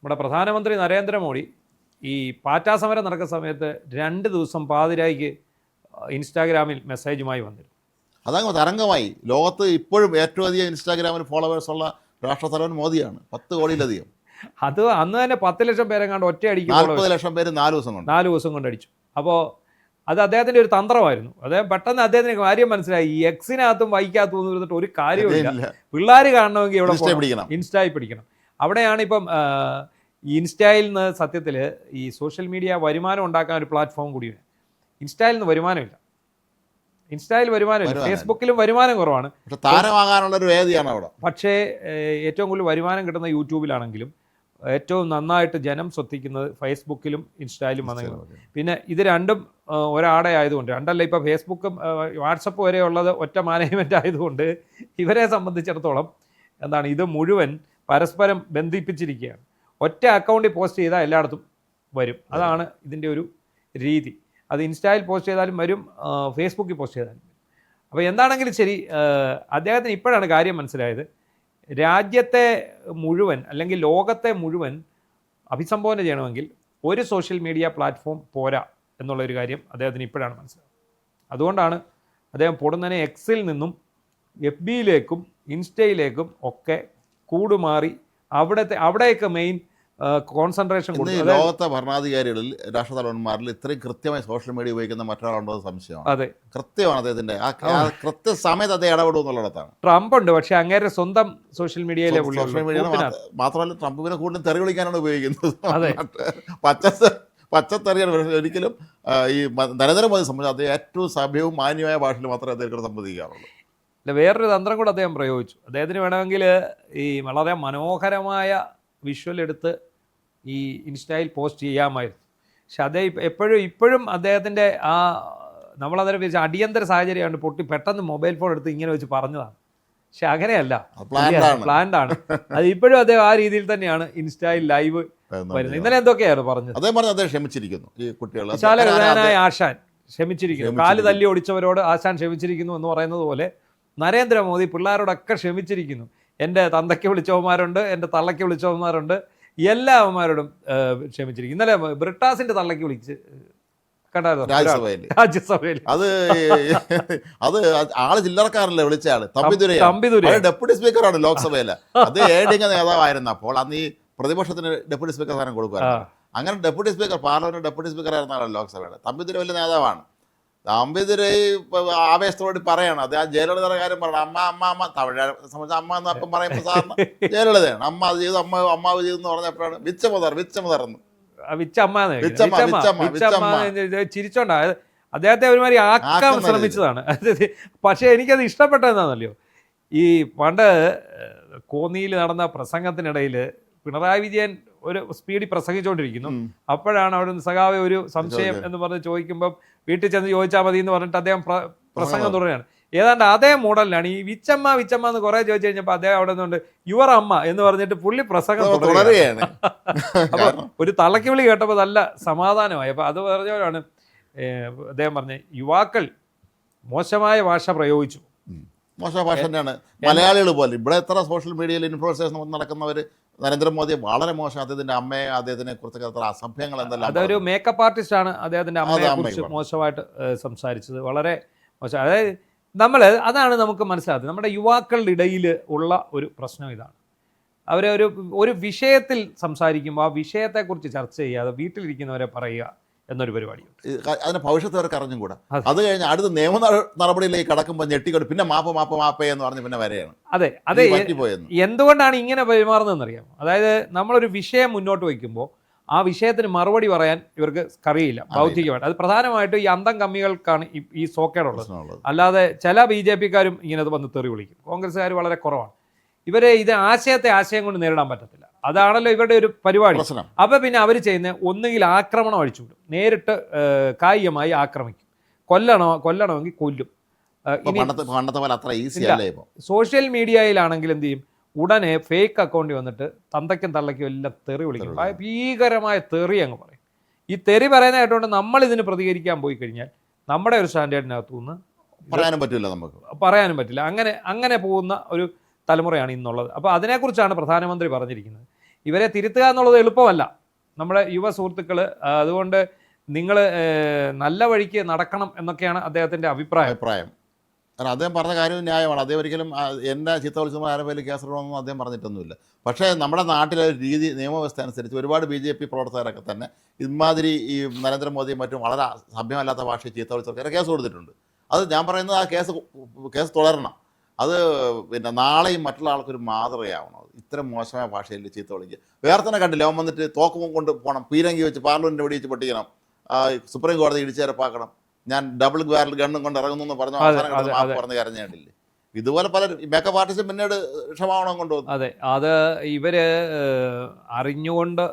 നമ്മുടെ പ്രധാനമന്ത്രി നരേന്ദ്രമോദി ഈ പാറ്റാ സമരം നടക്കുന്ന സമയത്ത് 2 ദിവസം പാതിരായ്ക്ക് ഇൻസ്റ്റാഗ്രാമിൽ മെസ്സേജുമായി വന്നിരുന്നു. അതങ്ങ് തരംഗമായി. ലോകത്ത് ഇപ്പോഴും ഏറ്റവും അധികം ഇൻസ്റ്റാഗ്രാമിൽ ഫോളോവേഴ്സുള്ള രാഷ്ട്രതലവൻ മോദിയാണ്. 10 കോടിയിലധികം. അത് അന്ന് തന്നെ 10 ലക്ഷം പേരെങ്ങാണ്ട് ഒറ്റയടിക്ക് 40 ലക്ഷം പേര് 4 ദിവസം കൊണ്ട് അടിച്ചു. അപ്പോൾ അത് അദ്ദേഹത്തിൻ്റെ ഒരു തന്ത്രമായിരുന്നു. അദ്ദേഹം പെട്ടെന്ന് അദ്ദേഹത്തിന് കാര്യം മനസ്സിലായി, ഈ എക്സിനകത്തും വൈക്കകത്തും ഒന്നും ഇരുന്നിട്ട് ഒരു കാര്യമില്ല, പിള്ളേർ കാണണമെങ്കിൽ ഇവിടെ ഇൻസ്റ്റായിൽ പിടിക്കണം. അവിടെയാണ് ഇപ്പം ഇൻസ്റ്റയിൽ നിന്ന് സത്യത്തിൽ ഈ സോഷ്യൽ മീഡിയ വരുമാനം ഉണ്ടാക്കാൻ ഒരു പ്ലാറ്റ്ഫോം കൂടിയാണ്. ഇൻസ്റ്റയിൽ നിന്ന് വരുമാനമില്ല, ഇൻസ്റ്റയിൽ വരുമാനമില്ല, ഫേസ്ബുക്കിലും വരുമാനം കുറവാണ്, താരമാകാനുള്ള ഒരു വേദിയാണ് അവിടെ. പക്ഷേ ഏറ്റവും കൂടുതൽ വരുമാനം കിട്ടുന്ന യൂട്യൂബിലാണെങ്കിലും ഏറ്റവും നന്നായിട്ട് ജനം ശ്രദ്ധിക്കുന്നത് ഫേസ്ബുക്കിലും ഇൻസ്റ്റയിലും വന്നെങ്കിലും. പിന്നെ ഇത് രണ്ടും ഒരാടെ ആയതുകൊണ്ട്, രണ്ടല്ല, ഇപ്പോൾ ഫേസ്ബുക്കും വാട്സപ്പ് വരെയുള്ളത് ഒറ്റ മാനേജ്മെൻ്റ് ആയതുകൊണ്ട് ഇവരെ സംബന്ധിച്ചിടത്തോളം എന്താണ്, ഇത് മുഴുവൻ പരസ്പരം ബന്ധിപ്പിച്ചിരിക്കുകയാണ്. ഒറ്റ അക്കൗണ്ടിൽ പോസ്റ്റ് ചെയ്താൽ എല്ലായിടത്തും വരും. അതാണ് ഇതിൻ്റെ ഒരു രീതി. അത് ഇൻസ്റ്റയിൽ പോസ്റ്റ് ചെയ്താലും വരും, ഫേസ്ബുക്കിൽ പോസ്റ്റ് ചെയ്താലും വരും. അപ്പോൾ എന്താണെങ്കിലും ശരി, അദ്ദേഹത്തിന് ഇപ്പോഴാണ് കാര്യം മനസ്സിലായത്, രാജ്യത്തെ മുഴുവൻ അല്ലെങ്കിൽ ലോകത്തെ മുഴുവൻ അഭിസംബോധന ചെയ്യണമെങ്കിൽ ഒരു സോഷ്യൽ മീഡിയ പ്ലാറ്റ്ഫോം പോരാ എന്നുള്ളൊരു കാര്യം അദ്ദേഹത്തിന് ഇപ്പോഴാണ് മനസ്സിലായത്. അതുകൊണ്ടാണ് അദ്ദേഹം പൊടുന്നനെ എക്സിൽ നിന്നും FBയിലേക്കും ഇൻസ്റ്റയിലേക്കും ഒക്കെ കൂടുമാറി അവിടെയൊക്കെ മെയിൻ കോൺസെൻട്രേഷൻ കൊടുത്തു. ലോകത്തെ ഭരണാധികാരികളിൽ രാഷ്ട്രതലവന്മാരിൽ ഇത്രയും കൃത്യമായി സോഷ്യൽ മീഡിയ ഉപയോഗിക്കുന്ന മറ്റൊരാളുണ്ടോ സംശയമാണ്. അതെ, കൃത്യമാണ് അദ്ദേഹത്തിന്റെ കൃത്യസമയത്ത് അദ്ദേഹം ഇടപെടും എന്നുള്ളിടത്താണ്. ട്രംപ് ഉണ്ട്, പക്ഷെ അങ്ങേരെ സ്വന്തം സോഷ്യൽ മീഡിയയിലെ മാത്രമല്ല ട്രംപിനെ കൂടുതലും തെറി വിളിക്കാനാണ് ഉപയോഗിക്കുന്നത്. അതെ, പച്ചത്തെറിയാണ്. ഒരിക്കലും ഈ നരേന്ദ്രമോദി സംബന്ധിച്ച് അദ്ദേഹം ഏറ്റവും സഭ്യവും മാന്യമായ ഭാഷയിൽ മാത്രമേ അദ്ദേഹം സംബന്ധിക്കാറുള്ളൂ. വേറൊരു തന്ത്രം കൂടെ അദ്ദേഹം പ്രയോഗിച്ചു. അദ്ദേഹത്തിന് വേണമെങ്കിൽ ഈ വളരെ മനോഹരമായ വിഷ്വൽ എടുത്ത് ഈ ഇൻസ്റ്റയിൽ പോസ്റ്റ് ചെയ്യാമായിരുന്നു. പക്ഷെ അദ്ദേഹം ഇപ്പോഴും അദ്ദേഹത്തിൻ്റെ നമ്മളന്നേരം വിചാരിച്ച അടിയന്തര സാഹചര്യമാണ്, പൊട്ടി പെട്ടെന്ന് മൊബൈൽ ഫോൺ എടുത്ത് ഇങ്ങനെ വെച്ച് പറഞ്ഞതാണ്. പക്ഷെ അങ്ങനെയല്ല, പ്ലാൻഡാണ്. അത് ഇപ്പോഴും അദ്ദേഹം ആ രീതിയിൽ തന്നെയാണ് ഇൻസ്റ്റയിൽ ലൈവ് വരുന്നത്. ഇന്നലെ എന്തൊക്കെയായിരുന്നു പറഞ്ഞത്? അദ്ദേഹം ക്ഷമിച്ചിരിക്കുന്നു. ഈ കുട്ടികൾ വിശാലഹൃദയനായ ആശാൻ ക്ഷമിച്ചിരിക്കുന്നു, കാല് തല്ലി ഓടിച്ചവരോട് ആശാൻ ക്ഷമിച്ചിരിക്കുന്നു എന്ന് പറയുന്നത് പോലെ നരേന്ദ്രമോദി പിള്ളേരോടൊക്കെ ക്ഷമിച്ചിരിക്കുന്നു. എൻ്റെ തന്തയ്ക്ക് വിളിച്ചവന്മാരുണ്ട്, എൻ്റെ തള്ളയ്ക്ക് വിളിച്ചവന്മാരുണ്ട്, എല്ലാവന്മാരോടും ക്ഷമിച്ചിരിക്കും. ഇന്നലെ ബ്രിട്ടാസിന്റെ തള്ളയ്ക്ക് വിളിച്ച് കണ്ടായിരുന്നു രാജ്യസഭയിൽ. അത് ആള് ചില്ലറക്കാരല്ലേ വിളിച്ച ആള്, തമ്പിദുരൈ ഡെപ്യൂട്ടി സ്പീക്കറാണ് ലോക്സഭയില്. അത് ഏഡിംഗ് നേതാവായിരുന്നു. അപ്പോൾ അന്ന് ഈ പ്രതിപക്ഷത്തിന് ഡെപ്യൂട്ടി സ്പീക്കർ സ്ഥാനം കൊടുക്കുമായിരുന്നു. അങ്ങനെ deputy speaker, parliament deputy speaker ആയിരുന്ന ആളാണ് ലോക്സഭയുടെ. തമ്പിദുരൈ വലിയ നേതാവാണ്. തമ്പിദുരൈ ആവേശത്തോട് പറയണം, അത് ആ ജയലളിതയുടെ കാര്യം പറയണം. അമ്മ തമിഴ് സംബന്ധിച്ച അമ്മ എന്ന് അപ്പം പറയുമ്പോൾ സാറിന് ജയലളിതയാണ്. അമ്മ അത് ചെയ്തു, അമ്മാവ് ചെയ്തു എന്ന് പറഞ്ഞപ്പോഴാണ് വിച്ചമുതർ എന്ന് ചിരിച്ചോണ്ടാ അദ്ദേഹത്തെ ഒരുമാതിരി ആക്കാൻ ശ്രമിച്ചതാണ്. പക്ഷേ എനിക്കത് ഇഷ്ടപ്പെട്ടതെന്നാണല്ലോ, ഈ പണ്ട് കോന്നിയിൽ നടന്ന പ്രസംഗത്തിനിടയിൽ പിണറായി വിജയൻ ഒരു സ്പീഡിൽ പ്രസംഗിച്ചുകൊണ്ടിരിക്കുന്നു. അപ്പോഴാണ് അവിടെ സഖാവെ ഒരു സംശയം എന്ന് പറഞ്ഞ് ചോദിക്കുമ്പം വീട്ടിൽ ചെന്ന് ചോദിച്ചാൽ മതി എന്ന് പറഞ്ഞിട്ട് അദ്ദേഹം പ്രസംഗം തുടരുകയാണ്. ഏതാണ്ട് അതേ മോഡലിലാണ് ഈ വിച്ചമ്മ എന്ന് കുറെ ചോദിച്ചു കഴിഞ്ഞപ്പോൾ അദ്ദേഹം അവിടെ നിന്നുകൊണ്ട് യുവർ അമ്മ എന്ന് പറഞ്ഞിട്ട് പുള്ളി പ്രസംഗം തുടരുകയാണ്. അപ്പൊ ഒരു തള്ളക്കി വിളി കേട്ടപ്പോൾ നല്ല സമാധാനമായി. അപ്പൊ അത് പറഞ്ഞവരാണ് അദ്ദേഹം പറഞ്ഞ യുവാക്കൾ മോശമായ ഭാഷ പ്രയോഗിച്ചു. മോശം ഭാഷ തന്നെയാണ് മലയാളികൾ പോലെ. ഇവിടെ എത്ര സോഷ്യൽ മീഡിയയിൽ ഇൻഫ്ലുവൻസേഴ്സ് നടക്കുന്നവർ നരേന്ദ്രമോദി വളരെ മോശം, അദ്ദേഹത്തിന്റെ അമ്മയെ, അദ്ദേഹത്തിനെ കുറിച്ചൊക്കെ എത്ര അസഭ്യങ്ങൾ എന്തെല്ലാം. അതൊരു മേക്കപ്പ് ആർട്ടിസ്റ്റ് ആണ് അദ്ദേഹത്തിന്റെ അമ്മയെ കുറിച്ച് മോശമായിട്ട് സംസാരിച്ചത്, വളരെ മോശം. അതായത് അതാണ് നമുക്ക് മനസ്സിലാകുന്നത്. നമ്മുടെ യുവാക്കളുടെ ഇടയിൽ ഉള്ള ഒരു പ്രശ്നം ഇതാണ്. അവരെ ഒരു വിഷയത്തിൽ സംസാരിക്കുമ്പോൾ ആ വിഷയത്തെക്കുറിച്ച് ചർച്ച ചെയ്യാതെ വീട്ടിലിരിക്കുന്നവരെ പറയുക എന്നൊരു പരിപാടിയുണ്ട്. അതിന് ഭവിഷ്യത്ത് അവർക്ക് അറിഞ്ഞും കൂടാ. അത് കഴിഞ്ഞ് അടുത്ത നിയമ നടപടിയിലേക്ക് കടക്കുമ്പോൾ ഞെട്ടിക്കൊണ്ട് പിന്നെ മാപ്പ് എന്ന് പറഞ്ഞ് പിന്നെ വരെയാണ്. അതെ, എന്തുകൊണ്ടാണ് ഇങ്ങനെ പെരുമാറുന്നതെന്നറിയാമോ? അതായത് നമ്മളൊരു വിഷയം മുന്നോട്ട് വയ്ക്കുമ്പോൾ ആ വിഷയത്തിന് മറുപടി പറയാൻ ഇവർക്ക് കഴിയില്ല ബൗദ്ധികമായിട്ട്. അത് പ്രധാനമായിട്ടും ഈ അന്തം കമ്മികൾക്കാണ് ഈ സോക്കേടുള്ളത്. അല്ലാതെ ചില BJP-ക്കാരും ഇങ്ങനെ വന്ന് തെറി വിളിക്കും, കോൺഗ്രസ്സുകാർ വളരെ കുറവാണ്. ഇവരെ ആശയം കൊണ്ട് നേരിടാൻ പറ്റത്തില്ല. അതാണല്ലോ ഇവരുടെ ഒരു പരിപാടി. അപ്പൊ പിന്നെ അവർ ചെയ്യുന്ന ഒന്നുകിൽ ആക്രമണം അഴിച്ചുവിടും, നേരിട്ട് കായികമായി ആക്രമിക്കും, കൊല്ലണമെങ്കിൽ കൊല്ലും. സോഷ്യൽ മീഡിയയിലാണെങ്കിൽ എന്ത് ചെയ്യും, ഉടനെ ഫേക്ക് അക്കൗണ്ടിൽ വന്നിട്ട് തന്തയ്ക്കും തള്ളയ്ക്കും എല്ലാം തെറി വിളിക്കും, ഭീകരമായ തെറി അങ്ങ് പറയും. ഈ തെറി പറയുന്ന കേട്ടുകൊണ്ട് നമ്മൾ ഇതിന് പ്രതികരിക്കാൻ പോയി കഴിഞ്ഞാൽ നമ്മുടെ ഒരു സ്റ്റാൻഡേർഡിനകത്തു നിന്ന് പറയാനും പറ്റില്ല. അങ്ങനെ പോകുന്ന ഒരു തലമുറയാണ് ഇന്നുള്ളത്. അപ്പോൾ അതിനെക്കുറിച്ചാണ് പ്രധാനമന്ത്രി പറഞ്ഞിരിക്കുന്നത്. ഇവരെ തിരുത്തുക എന്നുള്ളത് എളുപ്പമല്ല നമ്മുടെ യുവ സുഹൃത്തുക്കൾ. അതുകൊണ്ട് നിങ്ങൾ നല്ല വഴിക്ക് നടക്കണം എന്നൊക്കെയാണ് അദ്ദേഹത്തിൻ്റെ അഭിപ്രായം. കാരണം അദ്ദേഹം പറഞ്ഞ കാര്യം ന്യായമാണ്. അദ്ദേഹം ഒരിക്കലും എന്നെ ചീത്ത വിളിച്ചപ്പോൾ ആരുടെ പേരിൽ കേസെടുക്കണമെന്നും അദ്ദേഹം പറഞ്ഞിട്ടൊന്നുമില്ല. പക്ഷേ നമ്മുടെ നാട്ടിലെ രീതി നിയമവ്യവസ്ഥ അനുസരിച്ച് ഒരുപാട് BJP പ്രവർത്തകരൊക്കെ തന്നെ ഇമാതിരി ഈ നരേന്ദ്രമോദിയും മറ്റും വളരെ സഭ്യമല്ലാത്ത ഭാഷയിൽ ചീത്ത വിളിച്ചവർക്കൊക്കെ കേസ് കൊടുത്തിട്ടുണ്ട്. അത് ഞാൻ പറയുന്നത് ആ കേസ് തുടരണം. അത് പിന്നെ നാളെയും മറ്റുള്ള ആൾക്കൊരു മാതൃകയാവണം. ഇത്തരം മോശമായ ഭാഷയിൽ ചീത്ത വിളിക്കുക. വേറെ തന്നെ കണ്ടില്ല, അവൻ വന്നിട്ട് തോക്ക് കൊണ്ട് പോകണം, പീരങ്കി വെച്ച് പാർലമെൻറ്റ് വെടിവെച്ച് പൊട്ടിക്കണം, സുപ്രീം കോടതി ഇടിച്ചേരപ്പാക്കണം, ഞാൻ ഡബിൾ ബാരൽ ഗണ്ണും കൊണ്ട് ഇറങ്ങുന്നു എന്ന് പറഞ്ഞ അവസാനം പറഞ്ഞ് കരഞ്ഞേണ്ടില്ലേ. ഇതുപോലെ പല മേക്കപ്പ് ആർട്ടിസ്റ്റ് പിന്നീട് ക്ഷമാപണം കൊണ്ടുവന്നു. അതെ, അത് ഇവര് അറിഞ്ഞുകൊണ്ട്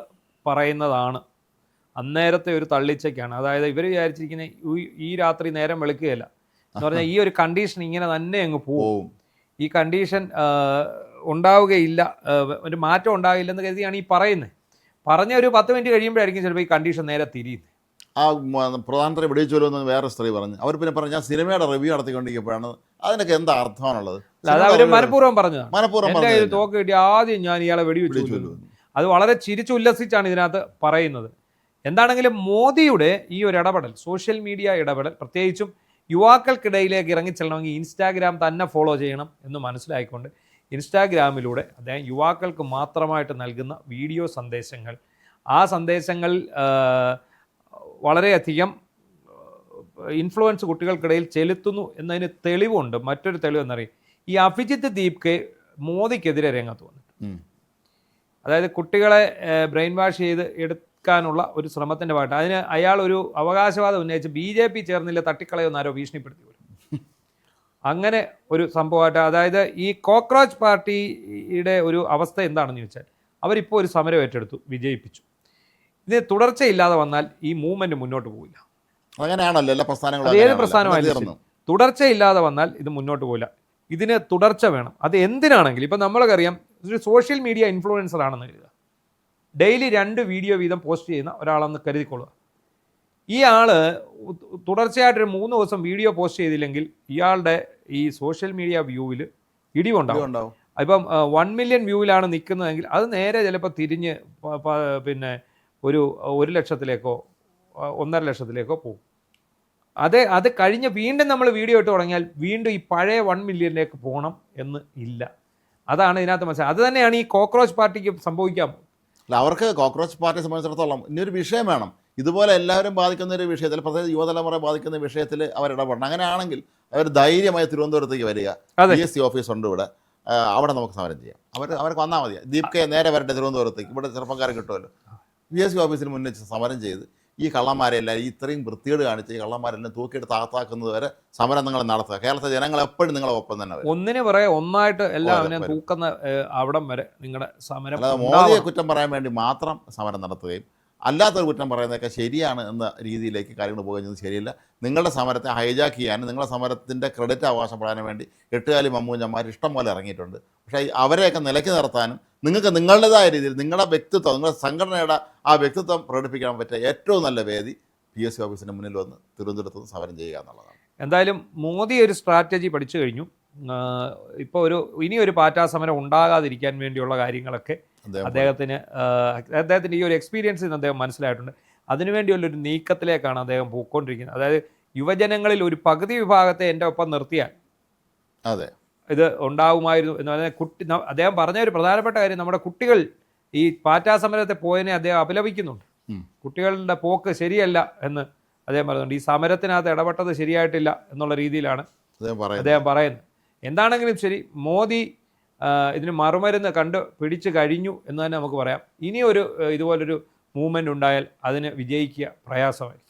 പറയുന്നതാണ്. അന്നേരത്തെ ഒരു തള്ളിച്ചയ്ക്കാണ്. അതായത് ഇവർ വിചാരിച്ചിരിക്കുന്ന ഈ രാത്രി നേരം വെളുക്കുകയല്ല എന്ന് പറഞ്ഞാൽ ഈ ഒരു കണ്ടീഷൻ ഇങ്ങനെ തന്നെ അങ്ങ് പോവും. ഈ കണ്ടീഷൻ ഉണ്ടാവുകയില്ല, ഒരു മാറ്റം ഉണ്ടാവില്ലെന്ന് കരുതിയാണ് ഈ പറയുന്നത്. പറഞ്ഞ ഒരു 10 മിനിറ്റ് കഴിയുമ്പോഴായിരിക്കും ചിലപ്പോൾ ഈ കണ്ടീഷൻ നേരെ തിരിയുന്നത്. ആ പ്രധാനമന്ത്രി വെടിവെച്ചല്ലോ എന്ന് വേറെ സ്ത്രീ പറഞ്ഞു. അവർ പിന്നെ പറഞ്ഞു ഞാൻ സിനിമയുടെ റിവ്യൂ നടത്തിക്കൊണ്ടിരിക്കുമ്പോഴാണ്. അതിനൊക്കെ എന്താ അർത്ഥമാണുള്ളത്? അത് അവർ മനഃപൂർവ്വം പറഞ്ഞതാണ്. മനഃപൂർവ്വം തോക്ക് കിട്ടി ആദ്യം ഞാൻ ഇയാളെ വെടിവെച്ചു. അത് വളരെ ചിരിച്ചുല്ലസിച്ചാണ് ഇതിനകത്ത് പറയുന്നത്. എന്താണെങ്കിലും മോദിയുടെ ഈ ഒരു ഇടപെടൽ, സോഷ്യൽ മീഡിയ ഇടപെടൽ, പ്രത്യേകിച്ചും യുവാക്കൾക്കിടയിലേക്ക് ഇറങ്ങിച്ചെല്ലണമെങ്കിൽ ഇൻസ്റ്റാഗ്രാം തന്നെ ഫോളോ ചെയ്യണം എന്ന് മനസ്സിലായിക്കൊണ്ട് ഇൻസ്റ്റാഗ്രാമിലൂടെ അദ്ദേഹം യുവാക്കൾക്ക് മാത്രമായിട്ട് നൽകുന്ന വീഡിയോ സന്ദേശങ്ങൾ, ആ സന്ദേശങ്ങൾ വളരെയധികം ഇൻഫ്ലുവൻസ് കുട്ടികൾക്കിടയിൽ ചെലുത്തുന്നു എന്നതിന് തെളിവുണ്ട്. മറ്റൊരു തെളിവ് എന്നറിയും, ഈ അഭിജിത്ത് ദീപ്കെ മോദിക്കെതിരെ രംഗത്ത് വന്നിട്ട്, അതായത് കുട്ടികളെ ബ്രെയിൻ വാഷ് ചെയ്ത് എടുക്കാനുള്ള ഒരു ശ്രമത്തിൻ്റെ ഭാഗത്ത് അതിന് അയാൾ ഒരു അവകാശവാദം ഉന്നയിച്ച് BJP ചേർന്നില്ല തട്ടിക്കളയുന്നാരോ ഭീഷണിപ്പെടുത്തി പോലും. അങ്ങനെ ഒരു സംഭവമായിട്ട്, അതായത് ഈ കോക്രോച്ച് പാർട്ടിയുടെ ഒരു അവസ്ഥ എന്താണെന്ന് ചോദിച്ചാൽ അവരിപ്പോൾ ഒരു സമരം ഏറ്റെടുത്തു, വിജയിപ്പിച്ചു. ഇതിന് തുടർച്ചയില്ലാതെ വന്നാൽ ഈ മൂവ്മെന്റ് മുന്നോട്ട് പോകില്ല. അങ്ങനെയാണല്ലോ എല്ലാ പ്രസ്ഥാനങ്ങളും. ഏത് പ്രസ്ഥാനമായാലും തുടർച്ചയില്ലാതെ വന്നാൽ ഇത് മുന്നോട്ട് പോകില്ല. ഇതിന് തുടർച്ച വേണം. അത് എന്തിനാണെങ്കിലും. ഇപ്പം നമ്മളറിയാം, ഒരു സോഷ്യൽ മീഡിയ ഇൻഫ്ലുവൻസർ ആണെന്ന് കരുതുക, ഡെയിലി 2 വീഡിയോ വീതം പോസ്റ്റ് ചെയ്യുന്ന ഒരാളെന്ന് കരുതിക്കൊള്ളുക. ഈ ആൾ തുടർച്ചയായിട്ടൊരു 3 ദിവസം വീഡിയോ പോസ്റ്റ് ചെയ്തില്ലെങ്കിൽ ഇയാളുടെ ഈ സോഷ്യൽ മീഡിയ വ്യൂവിൽ ഇടിവുണ്ടാവും. ഇപ്പം 1 മില്യൺ വ്യൂവിലാണ് നിൽക്കുന്നതെങ്കിൽ അത് നേരെ ചിലപ്പോൾ തിരിഞ്ഞ് പിന്നെ ഒരു 1 ലക്ഷത്തിലേക്കോ 1.5 ലക്ഷത്തിലേക്കോ പോകും. അത് കഴിഞ്ഞ് വീണ്ടും നമ്മൾ വീഡിയോ ഇട്ട് തുടങ്ങിയാൽ വീണ്ടും ഈ പഴയ 1 മില്യണിലേക്ക് പോകണം എന്ന് ഇല്ല. അതാണ് ഇതിനകത്ത് മനസ്സിലായത്. അത് തന്നെയാണ് ഈ കോക്രോച്ച് പാർട്ടിക്ക് സംഭവിക്കാൻ പോകുന്നത്. അല്ല, അവർക്ക് കോക്രോച്ച് പാർട്ടിയെ സംബന്ധിച്ചിടത്തോളം ഇനിയൊരു വിഷയം വേണം. ഇതുപോലെ എല്ലാവരും ബാധിക്കുന്ന ഒരു വിഷയത്തിൽ, പ്രത്യേകിച്ച് യുവതലമുറ ബാധിക്കുന്ന വിഷയത്തിൽ അവർ ഇടപെടണം. അങ്ങനെയാണെങ്കിൽ അവർ ധൈര്യമായി തിരുവനന്തപുരത്തേക്ക് വരിക. PSC ഓഫീസ് ഉണ്ട് ഇവിടെ, അവിടെ നമുക്ക് സമരം ചെയ്യാം. അവർക്ക് വന്നാൽ മതി. ദീപ്കെ നേരെ വരട്ടെ തിരുവനന്തപുരത്തേക്ക്, ഇവിടെ ചെറുപ്പക്കാരെ കിട്ടുമല്ലോ. PSC ഓഫീസിന് മുന്നിൽ സമരം ചെയ്ത് ഈ കള്ളന്മാരെല്ലാം, ഇത്രയും വൃത്തികേട് കാണിച്ച് ഈ കള്ളന്മാരെല്ലാം തൂക്കിയിട്ട് താത്താക്കുന്നത് വരെ സമരം നിങ്ങൾ നടത്തുക. കേരളത്തിലെ ജനങ്ങൾ എപ്പോഴും നിങ്ങളെ ഒപ്പം തന്നെ വരും. ഒന്നിന് പറയാം, ഒന്നായിട്ട് എല്ലാവരും തൂക്കുന്ന അവിടം വരെ നിങ്ങളുടെ സമരം. അല്ലാതെ മോദിയെ കുറ്റം പറയാൻ വേണ്ടി മാത്രം സമരം നടത്തുകയും അല്ലാത്തൊരു കുറ്റം പറയുന്നതൊക്കെ ശരിയാണ് എന്ന രീതിയിലേക്ക് കാര്യങ്ങൾ പോകുന്നത് ശരിയല്ല. നിങ്ങളുടെ സമരത്തെ ഹൈജാക്ക് ചെയ്യാനും നിങ്ങളുടെ സമരത്തിൻ്റെ ക്രെഡിറ്റ് അവകാശപ്പെടാനും വേണ്ടി 8 മമ്മൂഞ്ഞന്മാർ ഇഷ്ടം പോലെ ഇറങ്ങിയിട്ടുണ്ട്. പക്ഷേ അവരെയൊക്കെ നിലയ്ക്ക് നിർത്താനും നിങ്ങൾക്ക് നിങ്ങളുടേതായ രീതിയിൽ നിങ്ങളുടെ വ്യക്തിത്വം, നിങ്ങളുടെ സംഘടനയുടെ ആ വ്യക്തിത്വം പ്രകടിപ്പിക്കാൻ പറ്റിയ ഏറ്റവും നല്ല വേദി PSC ഓഫീസിന് മുന്നിൽ വന്ന് തിരുവനന്തപുരത്ത് നിന്ന് സമരം ചെയ്യുക എന്നുള്ളതാണ്. എന്തായാലും മോദി ഒരു സ്ട്രാറ്റജി പഠിച്ചു കഴിഞ്ഞു. ഇപ്പോൾ ഇനിയൊരു പാറ്റാ സമരം ഉണ്ടാകാതിരിക്കാൻ വേണ്ടിയുള്ള കാര്യങ്ങളൊക്കെ അദ്ദേഹത്തിൻ്റെ ഈ ഒരു എക്സ്പീരിയൻസിൽ നിന്ന് അദ്ദേഹം മനസ്സിലായിട്ടുണ്ട്. അതിനുവേണ്ടിയുള്ളൊരു നീക്കത്തിലേക്കാണ് അദ്ദേഹം പോയിക്കൊണ്ടിരിക്കുന്നത്. അതായത് യുവജനങ്ങളിൽ ഒരു പകുതി വിഭാഗത്തെ എൻ്റെ ഒപ്പം നിർത്തിയാൽ ഇത് ഉണ്ടാവുമായിരുന്നു എന്ന് പറഞ്ഞാൽ അദ്ദേഹം പറഞ്ഞ ഒരു പ്രധാനപ്പെട്ട കാര്യം, നമ്മുടെ കുട്ടികൾ ഈ പാറ്റാ സമരത്തെ പോയതിനെ അദ്ദേഹം അപലപിക്കുന്നുണ്ട്. കുട്ടികളുടെ പോക്ക് ശരിയല്ല എന്ന് അദ്ദേഹം പറയുന്നുണ്ട്. ഈ സമരത്തിനകത്ത് ഇടപെട്ടത് ശരിയായിട്ടില്ല എന്നുള്ള രീതിയിലാണ് അദ്ദേഹം പറയുന്നത്. എന്താണെങ്കിലും ശരി, മോദി ഇതിന് മറുമരുന്ന് പിടിച്ചു കഴിഞ്ഞു എന്ന് തന്നെ നമുക്ക് പറയാം. ഇനിയൊരു ഇതുപോലൊരു മൂവ്മെൻ്റ് ഉണ്ടായാൽ അതിന് വിജയിക്കുക പ്രയാസമായി.